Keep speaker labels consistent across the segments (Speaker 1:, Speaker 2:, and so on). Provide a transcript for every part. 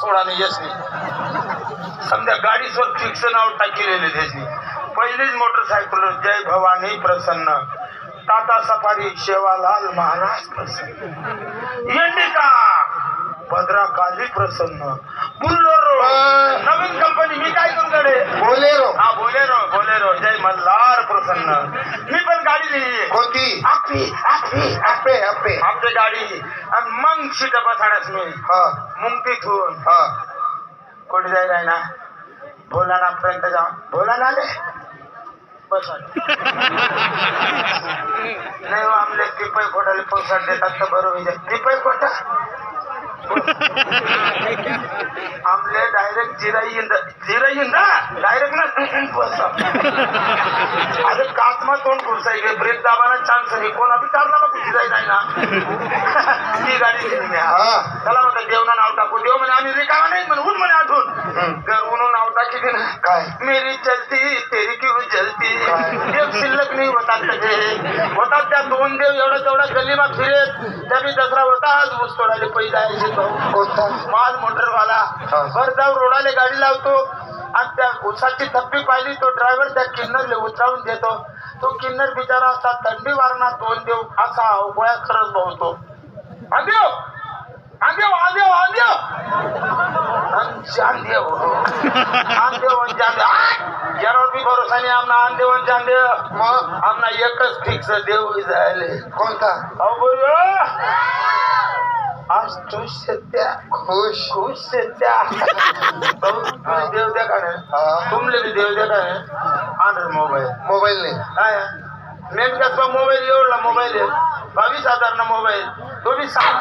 Speaker 1: सोडा नाही यशनी समजा गाडीवर फिक्स नाव टाकलेले त्याची पहिलीच मोटरसायकल जय भवानी प्रसन्न टाटा सफारी शेवालाल महाराज प्रसन्न इंडिका भद्रा काली प्रसन्न बुल्लोरो नवीन कंपनी मी काय करू बोलेरो हा बोलेरो बोलेरो जय मल्हार प्रसन्न मी पण गाडी लिहिली
Speaker 2: कोणती
Speaker 1: आपली आपली
Speaker 2: आपे आपे
Speaker 1: आपली गाडी आणि मग सीट बसाडस मी मग तिथून कुठे जाईल आहे ना भोलाना पर्यंत जा भोलाना आले बस नाही आमले टिपई खोटाले पैसा देतात तर बरोबर जाईल टिपई खोटा आमले डायरेक्ट जिराईंदा डायरेक्ट ना अरे काचमा तोंड खुर्साई गे ब्रेक दाबाना चान्स नाही कोणा बी काढला मग जिराई नाही ना ती गाडी घेऊन त्याला म्हणतात देवना नाव टाकू देव म्हणे आम्ही रिकामा नाही म्हणे ऊन म्हणे आठवून घरून नाव टाकी दे ना
Speaker 2: काय
Speaker 1: मेरी चलती तेरी क्यों जलती देव शिल्लक नाही होतात त्या दोन देव एवढा तेवढा गल्लीमा फिरेत त्या बी दसरा होता आज ऊस तोडाले पैसे आहे
Speaker 2: कोणता
Speaker 1: माल मोटरवाला वर जाऊ रोडाले गाडी लावतो आणि त्या उसाची थप्पी पाहिली तो ड्रायव्हर त्या किन्नरले उतरावून देतो तो किन्नर बिचारा असा थंडी वारणा दोन देव असा गोळ्या खरंच भावतो आदेव आदेव आदेव आदेव जानदेव आंदेव जानदेव यावर बी भरोसा नाही आमना आंदेव जानदेव मग आमना एकच फिक्स देव जायले
Speaker 2: कोणता
Speaker 1: अहो बोल आज खुश सत्या
Speaker 2: खुश
Speaker 1: खुश सत्या देव द्या का नाही तुमले बी देव द्या का नाही आण मोबाईल
Speaker 2: मोबाईल नाही
Speaker 1: काय नेमका मोबाईल एवढला मोबाईल आहे 22,000 ना मोबाईल तो बी सांग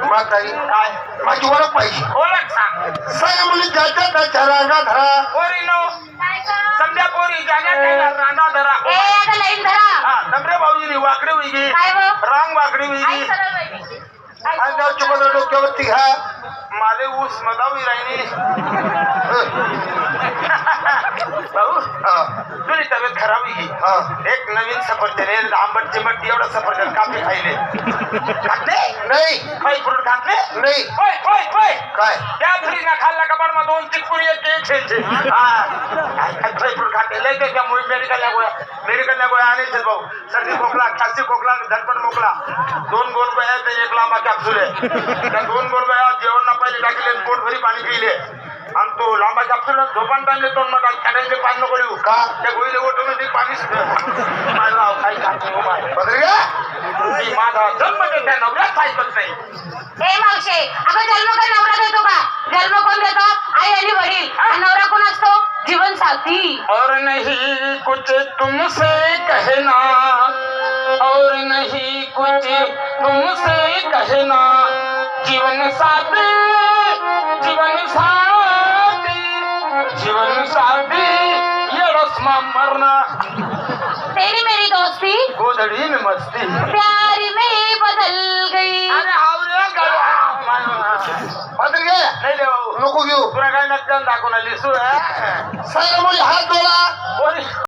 Speaker 2: म्हातारी
Speaker 1: काय
Speaker 2: माझी ओळख पाहिजे
Speaker 1: ओळख सांग
Speaker 2: सगळ्या मुली जात्या रांगा धरा
Speaker 1: पोरी नो संध्या पोरी जाण्यात रांगा धरा
Speaker 3: लाईन धरा
Speaker 1: हा नम्रे भाऊजी वाकडी होईगी रांग वाकडी होईगी
Speaker 2: अंगावची मला डोक्यावरती घ्या
Speaker 1: माले ऊस मगावी राहिनी भाऊ तुझी तब्येत खराब होईगी एक नवीन सफरचंद आंबट चिंबट एवढा सफरचंद कापी खायले खाते
Speaker 2: नाही
Speaker 1: काही फ्रूट खाते
Speaker 2: नाही
Speaker 1: होय होय होय
Speaker 2: काय
Speaker 1: त्या फ्रीज ना खाल्ला कपाट मा 2 चिकपुरी एक खेळचे काही फ्रूट खाते लय त्या मुळे मेडिकल गोळ्या आणायचे भाऊ सर्दी खोकला खासी खोकला झटपट मोकला 2 गोल गोळ्या एक लांबा कॅप्सूल आहे त्या 2 गोल गोळ्या जेवण ना पहिले टाकले पोट भरी पाणी पिले आणि तो लांबा कॅप्सूल झोपान टाइमले तोंड मग खाण्याचे पाणी नको लिहू का त्या गोळीले ओटून ते पाणी माझा काही खाते माझा जन्म त्या नवऱ्याच ऐकत नाही
Speaker 3: ए मावशे अगं जन्म काय नवरा देतो का जन्म कोण देतो आई आणि वडील नवरा कोण असतो जीवन साथी
Speaker 1: और नहीं कुछ तुमसे कहना और नहीं कुछ तुमसे कहना जीवन साथी जीवन साथी जीवन साथी ये रस्मा मरना
Speaker 3: तेरी मेरी दोस्ती
Speaker 1: गोदड़ी में मस्ती
Speaker 3: प्यार में बदल गई
Speaker 1: अरे हावरे
Speaker 2: बदल गे
Speaker 1: नाही रे भाऊ
Speaker 2: नको घेऊ
Speaker 1: तुला काय नक्कन दाखवून आली सु
Speaker 2: सगळ्या मुली हात डोळा